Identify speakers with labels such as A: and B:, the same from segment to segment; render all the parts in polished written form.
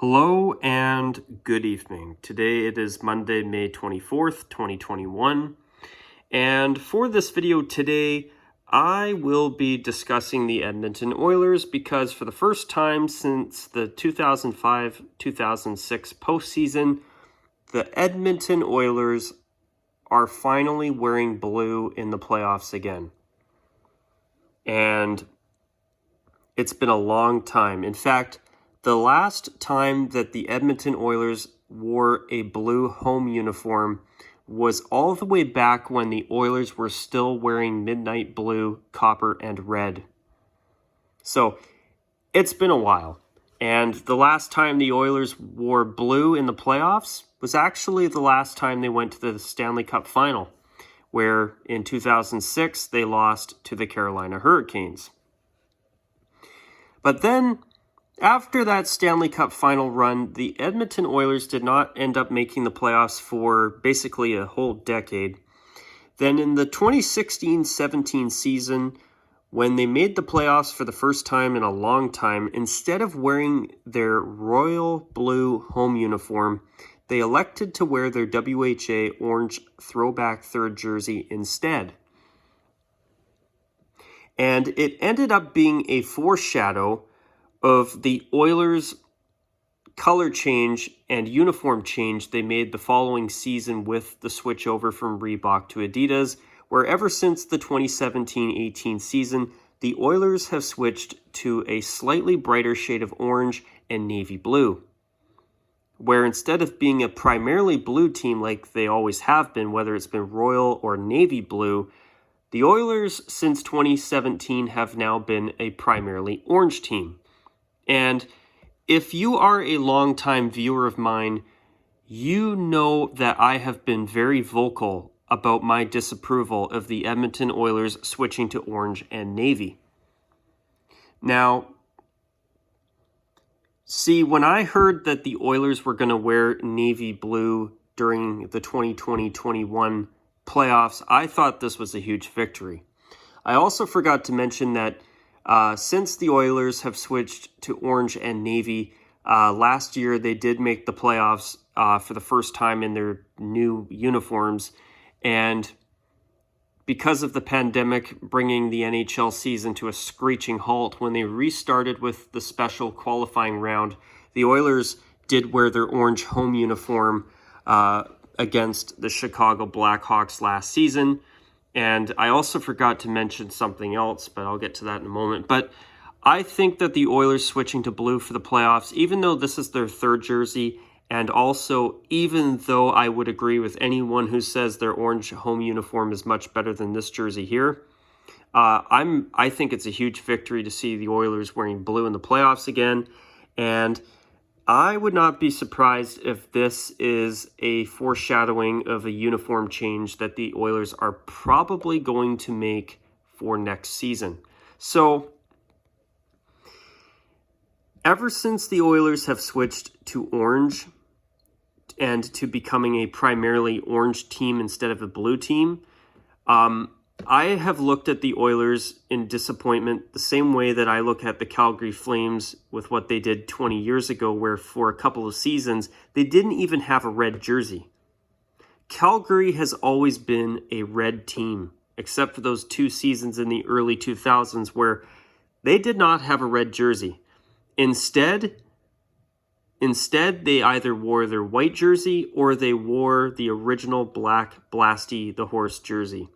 A: Hello and good evening. Today it is Monday, May 24th, 2021. And for this video today, I will be discussing the Edmonton Oilers because for the first time since the 2005-2006 postseason, the Edmonton Oilers are finally wearing blue in the playoffs again. And it's been a long time. In fact, the last time that the Edmonton Oilers wore a blue home uniform was all the way back when the Oilers were still wearing midnight blue, copper, and red. So it's been a while. And the last time the Oilers wore blue in the playoffs was actually the last time they went to the Stanley Cup final, where in 2006 they lost to the Carolina Hurricanes. But then, after that Stanley Cup final run, the Edmonton Oilers did not end up making the playoffs for basically a whole decade. Then in the 2016-17 season, when they made the playoffs for the first time in a long time, instead of wearing their royal blue home uniform, they elected to wear their WHA orange throwback third jersey instead. And it ended up being a foreshadow of the Oilers' color change and uniform change they made the following season with the switch over from Reebok to Adidas, where ever since the 2017-18 season, the Oilers have switched to a slightly brighter shade of orange and navy blue, where instead of being a primarily blue team like they always have been, whether it's been royal or navy blue, the Oilers since 2017 have now been a primarily orange team. And if you are a longtime viewer of mine, you know that I have been very vocal about my disapproval of the Edmonton Oilers switching to orange and navy. Now, see, when I heard that the Oilers were going to wear navy blue during the 2020-21 playoffs, I thought this was a huge victory. I also forgot to mention that since the Oilers have switched to orange and navy, last year they did make the playoffs for the first time in their new uniforms. And because of the pandemic bringing the NHL season to a screeching halt, when they restarted with the special qualifying round, the Oilers did wear their orange home uniform against the Chicago Blackhawks last season. And I also forgot to mention something else, but I'll get to that in a moment. But I think that the Oilers switching to blue for the playoffs, even though this is their third jersey, and also even though I would agree with anyone who says their orange home uniform is much better than this jersey here, I think it's a huge victory to see the Oilers wearing blue in the playoffs again. And I would not be surprised if this is a foreshadowing of a uniform change that the Oilers are probably going to make for next season. So, ever since the Oilers have switched to orange and to becoming a primarily orange team instead of a blue team, I have looked at the Oilers in disappointment the same way that I look at the Calgary Flames with what they did 20 years ago, where for a couple of seasons, they didn't even have a red jersey. Calgary has always been a red team, except for those 2 seasons in the early 2000s where they did not have a red jersey. Instead, they either wore their white jersey or they wore the original black Blasty the Horse jersey,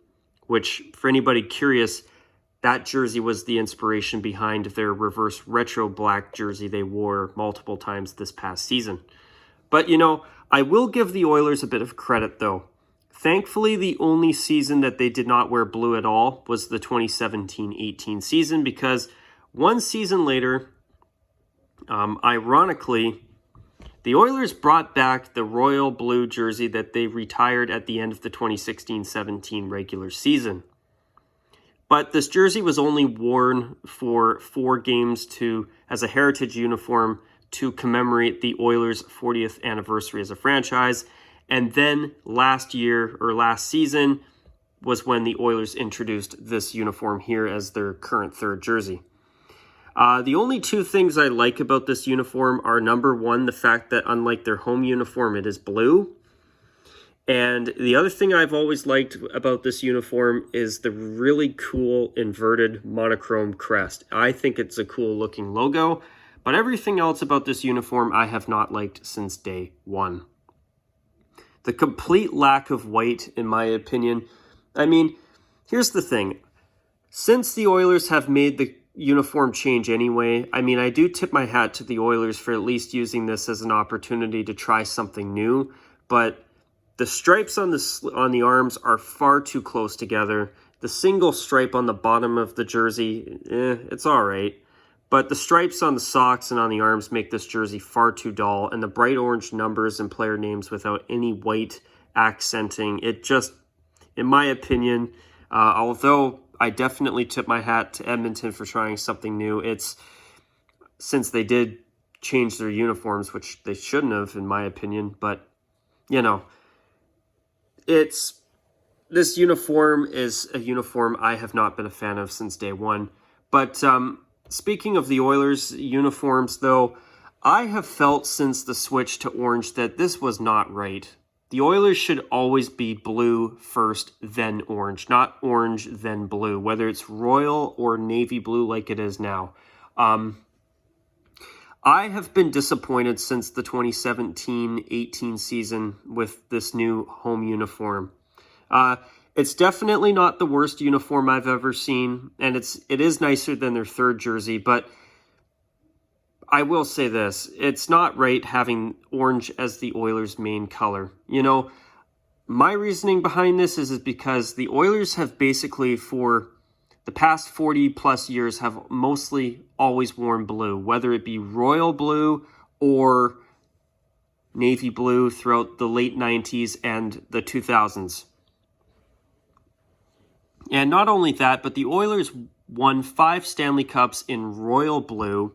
A: which, for anybody curious, that jersey was the inspiration behind their reverse retro black jersey they wore multiple times this past season. But, I will give the Oilers a bit of credit, though. Thankfully, the only season that they did not wear blue at all was the 2017-18 season, because one season later, ironically, the Oilers brought back the royal blue jersey that they retired at the end of the 2016-17 regular season. But this jersey was only worn for 4 games as a heritage uniform to commemorate the Oilers' 40th anniversary as a franchise. And then last season was when the Oilers introduced this uniform here as their current third jersey. The only two things I like about this uniform are, number one, the fact that unlike their home uniform, it is blue. And the other thing I've always liked about this uniform is the really cool inverted monochrome crest. I think it's a cool looking logo, but everything else about this uniform I have not liked since day one. The complete lack of white, in my opinion. I mean, here's the thing. Since the Oilers have made the uniform change anyway, I mean, I do tip my hat to the Oilers for at least using this as an opportunity to try something new, but the stripes on the arms are far too close together. The single stripe on the bottom of the jersey, it's all right. But the stripes on the socks and on the arms make this jersey far too dull, and the bright orange numbers and player names without any white accenting, it just, in my opinion, although I definitely tip my hat to Edmonton for trying something new, it's, since they did change their uniforms, which they shouldn't have, in my opinion, but, you know, this uniform is a uniform I have not been a fan of since day one. But speaking of the Oilers uniforms, though, I have felt since the switch to orange that this was not right. The Oilers should always be blue first, then orange, not orange, then blue, whether it's royal or navy blue like it is now. I have been disappointed since the 2017-18 season with this new home uniform. It's definitely not the worst uniform I've ever seen, and it is nicer than their third jersey, but I will say this, it's not right having orange as the Oilers' main color. You know, my reasoning behind this is because the Oilers have basically, for the past 40 plus years, have mostly always worn blue, whether it be royal blue or navy blue throughout the late 90s and the 2000s. And not only that, but the Oilers won 5 Stanley Cups in royal blue.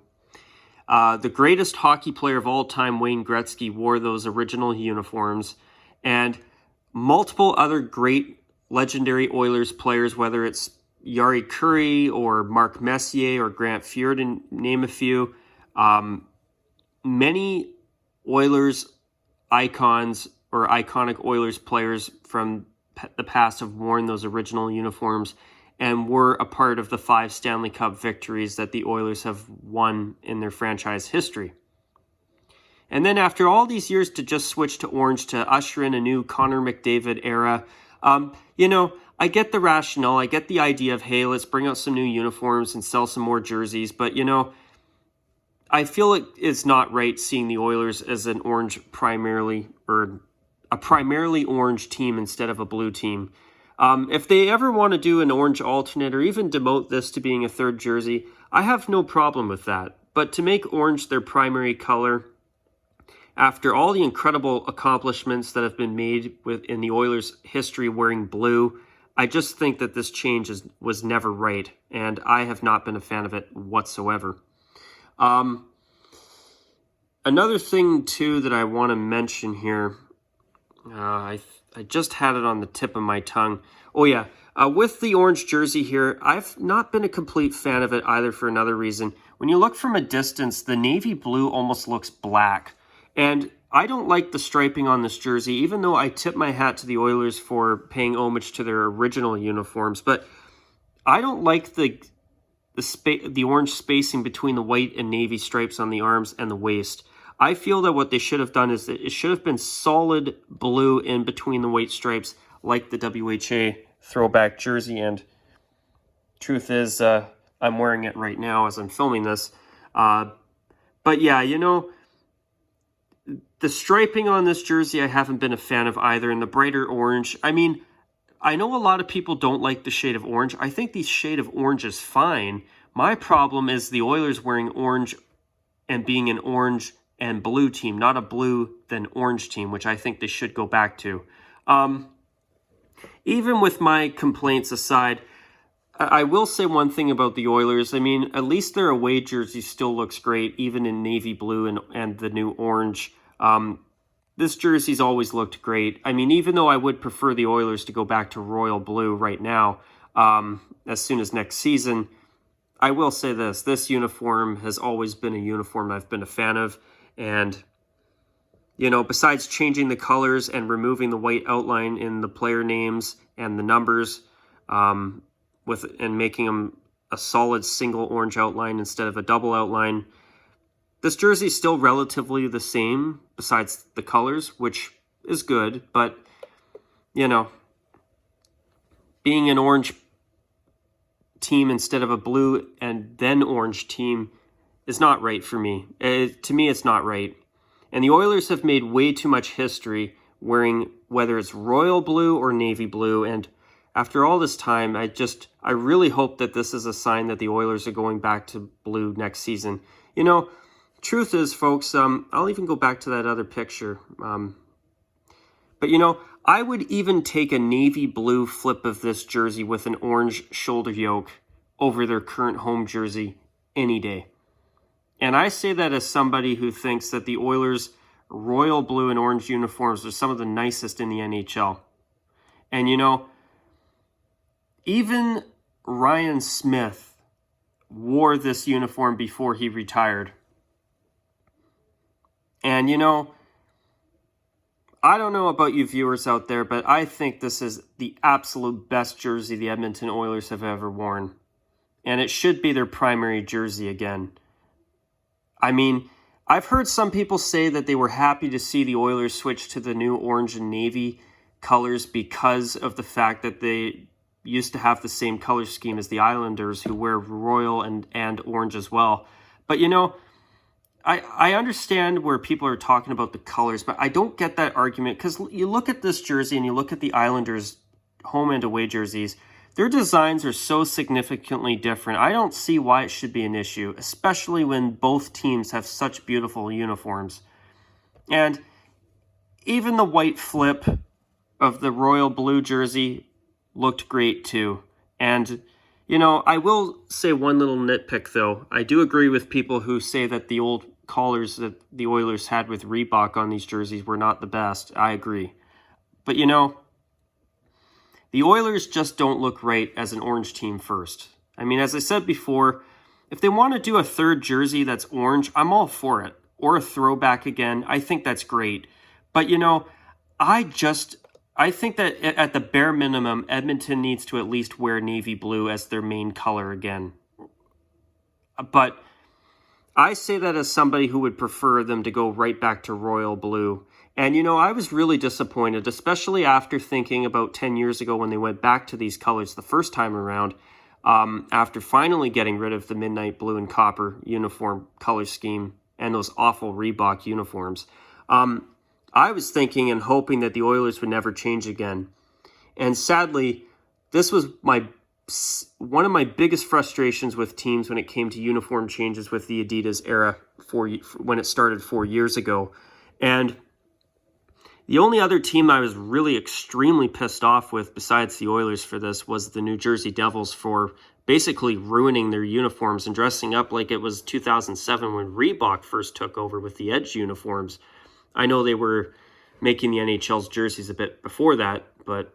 A: The greatest hockey player of all time, Wayne Gretzky, wore those original uniforms. And multiple other great legendary Oilers players, whether it's Yari Curry or Mark Messier or Grant Fuhr, to name a few. Many Oilers icons or iconic Oilers players from the past have worn those original uniforms and were a part of the 5 Stanley Cup victories that the Oilers have won in their franchise history. And then after all these years to just switch to orange to usher in a new Connor McDavid era, you know, I get the rationale, I get the idea of, hey, let's bring out some new uniforms and sell some more jerseys, but, you know, I feel it's not right seeing the Oilers as an orange primarily, or a primarily orange team instead of a blue team. If they ever want to do an orange alternate or even demote this to being a third jersey, I have no problem with that. But to make orange their primary color, after all the incredible accomplishments that have been made in the Oilers' history wearing blue, I just think that this change was never right, and I have not been a fan of it whatsoever. Another thing, too, that I want to mention here, I just had it on the tip of my tongue. Oh, yeah. With the orange jersey here, I've not been a complete fan of it either for another reason. When you look from a distance, the navy blue almost looks black. And I don't like the striping on this jersey, even though I tip my hat to the Oilers for paying homage to their original uniforms. But I don't like the orange spacing between the white and navy stripes on the arms and the waist. I feel that what they should have done is that it should have been solid blue in between the white stripes, like the WHA throwback jersey. And truth is, I'm wearing it right now as I'm filming this. But yeah, you know, the striping on this jersey I haven't been a fan of either, and the brighter orange. I mean, I know a lot of people don't like the shade of orange. I think the shade of orange is fine. My problem is the Oilers wearing orange and being an orange and blue team, not a blue then orange team, which I think they should go back to. Even with my complaints aside, I will say one thing about the Oilers. I mean, at least their away jersey still looks great, even in navy blue and the new orange. This jersey's always looked great. I mean, even though I would prefer the Oilers to go back to royal blue right now, as soon as next season, I will say this uniform has always been a uniform I've been a fan of. And, besides changing the colors and removing the white outline in the player names and the numbers, and making them a solid single orange outline instead of a double outline, this jersey is still relatively the same besides the colors, which is good. But, being an orange team instead of a blue and then orange team is not right for me. To me, it's not right. And the Oilers have made way too much history wearing whether it's royal blue or navy blue. And after all this time, I really hope that this is a sign that the Oilers are going back to blue next season. Truth is, folks, I'll even go back to that other picture. But, I would even take a navy blue flip of this jersey with an orange shoulder yoke over their current home jersey any day. And I say that as somebody who thinks that the Oilers' royal blue and orange uniforms are some of the nicest in the NHL. And, even Ryan Smith wore this uniform before he retired. And, I don't know about you viewers out there, but I think this is the absolute best jersey the Edmonton Oilers have ever worn. And it should be their primary jersey again. I mean, I've heard some people say that they were happy to see the Oilers switch to the new orange and navy colors because of the fact that they used to have the same color scheme as the Islanders, who wear royal and orange as well. But, I understand where people are talking about the colors, but I don't get that argument, because you look at this jersey and you look at the Islanders' home and away jerseys, their designs are so significantly different. I don't see why it should be an issue, especially when both teams have such beautiful uniforms. And even the white flip of the royal blue jersey looked great too. And I will say one little nitpick, though. I do agree with people who say that the old collars that the Oilers had with Reebok on these jerseys were not the best. I agree. But, the Oilers just don't look right as an orange team first. I mean, as I said before, if they want to do a third jersey that's orange, I'm all for it. Or a throwback again. I think that's great. But, I think that at the bare minimum, Edmonton needs to at least wear navy blue as their main color again. But I say that as somebody who would prefer them to go right back to royal blue. And, I was really disappointed, especially after thinking about 10 years ago when they went back to these colors the first time around, after finally getting rid of the midnight blue and copper uniform color scheme and those awful Reebok uniforms. I was thinking and hoping that the Oilers would never change again. And sadly, this was one of my biggest frustrations with teams when it came to uniform changes with the Adidas era when it started 4 years ago. And the only other team I was really extremely pissed off with besides the Oilers for this was the New Jersey Devils for basically ruining their uniforms and dressing up like it was 2007 when Reebok first took over with the Edge uniforms. I know they were making the NHL's jerseys a bit before that, but,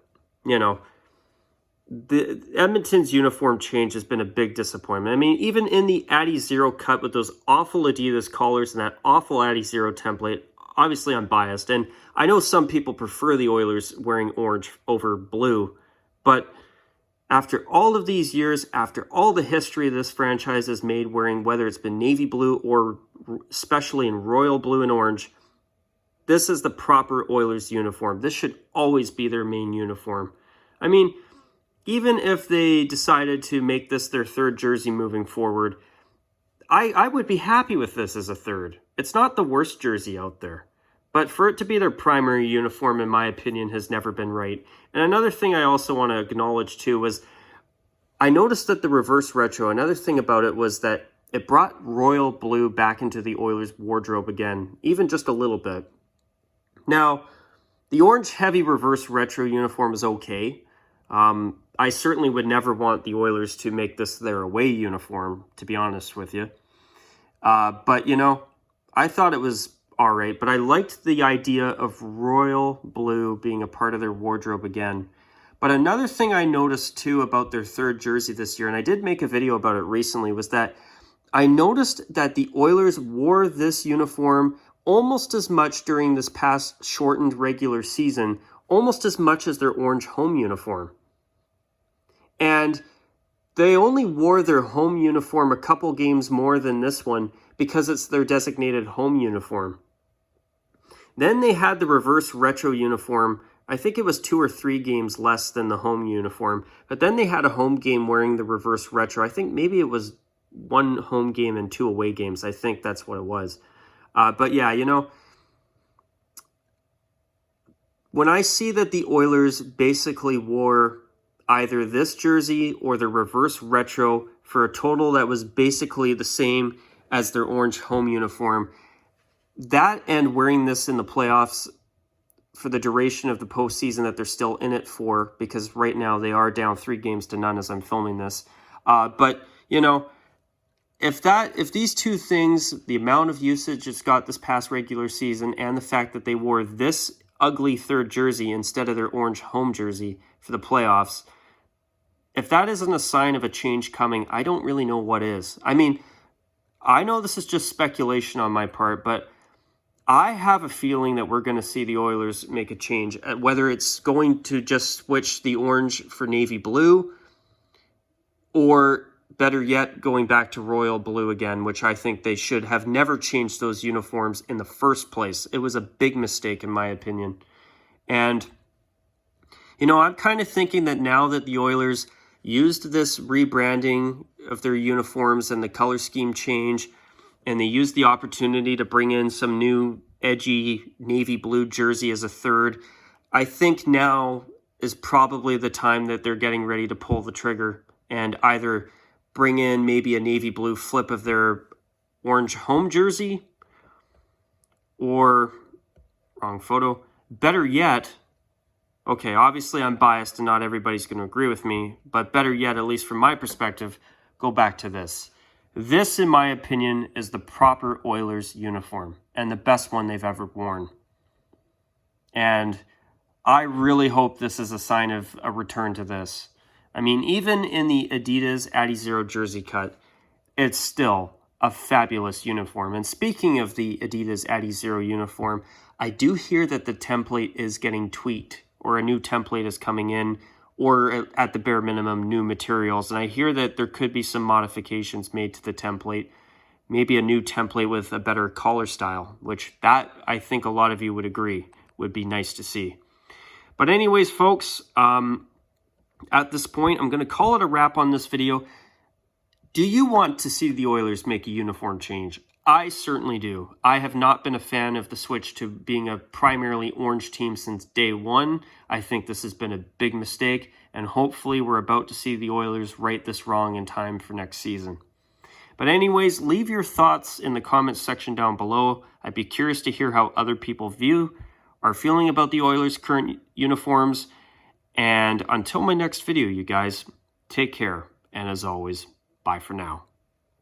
A: the Edmonton's uniform change has been a big disappointment. I mean, even in the Addy Zero cut with those awful Adidas collars and that awful Addy Zero template, obviously I'm biased, and I know some people prefer the Oilers wearing orange over blue, but after all of these years, after all the history this franchise has made wearing, whether it's been navy blue or especially in royal blue and orange, this is the proper Oilers uniform. This should always be their main uniform. I mean, even if they decided to make this their third jersey moving forward, I would be happy with this as a third. It's not the worst jersey out there. But for it to be their primary uniform, in my opinion, has never been right. And another thing I also want to acknowledge, too, was I noticed that the reverse retro, another thing about it was that it brought royal blue back into the Oilers' wardrobe again, even just a little bit. Now, the orange heavy reverse retro uniform is okay. I certainly would never want the Oilers to make this their away uniform, to be honest with you. But, I thought it was all right, but I liked the idea of royal blue being a part of their wardrobe again. But another thing I noticed too about their third jersey this year, and I did make a video about it recently, was that I noticed that the Oilers wore this uniform almost as much during this past shortened regular season, almost as much as their orange home uniform. And they only wore their home uniform a couple games more than this one because it's their designated home uniform. Then they had the reverse retro uniform. I think it was 2 or 3 games less than the home uniform. But then they had a home game wearing the reverse retro. I think maybe it was 1 home game and 2 away games. I think that's what it was. But yeah, you know, when I see that the Oilers basically wore either this jersey or the reverse retro for a total that was basically the same as their orange home uniform, that and wearing this in the playoffs for the duration of the postseason that they're still in it for, because right now they are down 3-0 as I'm filming this. But, you know, if these two things, the amount of usage it's got this past regular season and the fact that they wore this ugly third jersey instead of their orange home jersey for the playoffs, if that isn't a sign of a change coming, I don't really know what is. I mean, I know this is just speculation on my part, but I have a feeling that we're going to see the Oilers make a change, whether it's going to just switch the orange for navy blue, or better yet, going back to royal blue again, which I think they should have never changed those uniforms in the first place. It was a big mistake, in my opinion. And, you know, I'm kind of thinking that now that the Oilers used this rebranding of their uniforms and the color scheme change, and they used the opportunity to bring in some new edgy navy blue jersey as a third, I think now is probably the time that they're getting ready to pull the trigger and either bring in maybe a navy blue flip of their orange home jersey, or, wrong photo, better yet, okay, obviously I'm biased and not everybody's going to agree with me, but better yet, at least from my perspective, go back to this. This, in my opinion, is the proper Oilers uniform and the best one they've ever worn. And I really hope this is a sign of a return to this. I mean, even in the Adidas Adizero jersey cut, it's still a fabulous uniform. And speaking of the Adidas Adizero uniform, I do hear that the template is getting tweaked, or a new template is coming in, or at the bare minimum, new materials. And I hear that there could be some modifications made to the template, maybe a new template with a better collar style, which that I think a lot of you would agree would be nice to see. But anyways, folks, at this point, I'm going to call it a wrap on this video. Do you want to see the Oilers make a uniform change? I certainly do. I have not been a fan of the switch to being a primarily orange team since day one. I think this has been a big mistake, and hopefully we're about to see the Oilers right this wrong in time for next season. But anyways, leave your thoughts in the comments section down below. I'd be curious to hear how other people are feeling about the Oilers' current uniforms. And until my next video, you guys, take care. And as always, bye for now.